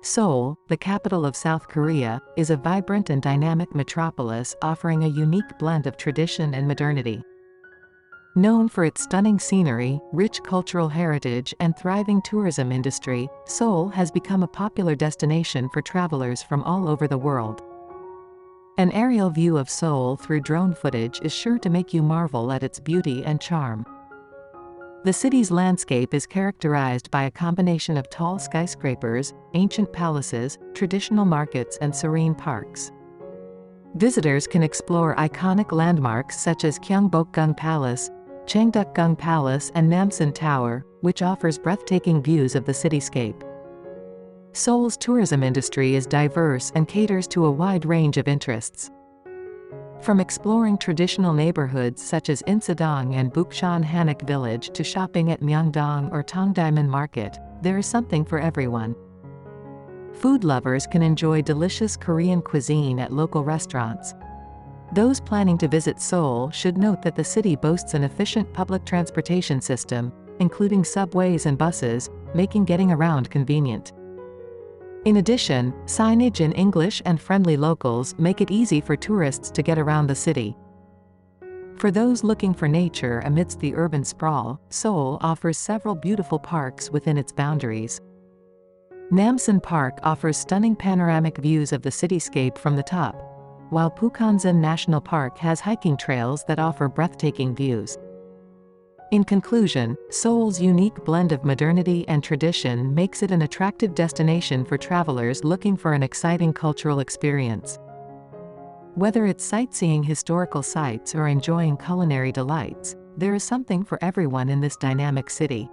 Seoul, the capital of South Korea, is a vibrant and dynamic metropolis offering a unique blend of tradition and modernity. Known for its stunning scenery, rich cultural heritage and thriving tourism industry, Seoul has become a popular destination for travelers from all over the world. An aerial view of Seoul through drone footage is sure to make you marvel at its beauty and charm. The city's landscape is characterized by a combination of tall skyscrapers, ancient palaces, traditional markets and serene parks. Visitors can explore iconic landmarks such as Gyeongbokgung Palace, Changdeokgung Palace and Namsan Tower, which offers breathtaking views of the cityscape. Seoul's tourism industry is diverse and caters to a wide range of interests. From exploring traditional neighborhoods such as Insadong and Bukchon Hanok village to shopping at Myeongdong or Tongdaemun Market, there is something for everyone. Food lovers can enjoy delicious Korean cuisine at local restaurants. Those planning to visit Seoul should note that the city boasts an efficient public transportation system, including subways and buses, making getting around convenient. In addition, signage in English and friendly locals make it easy for tourists to get around the city. For those looking for nature amidst the urban sprawl, Seoul offers several beautiful parks within its boundaries. Namsan Park offers stunning panoramic views of the cityscape from the top, while Bukchon National Park has hiking trails that offer breathtaking views. In conclusion, Seoul's unique blend of modernity and tradition makes it an attractive destination for travelers looking for an exciting cultural experience. Whether it's sightseeing historical sites or enjoying culinary delights, there is something for everyone in this dynamic city.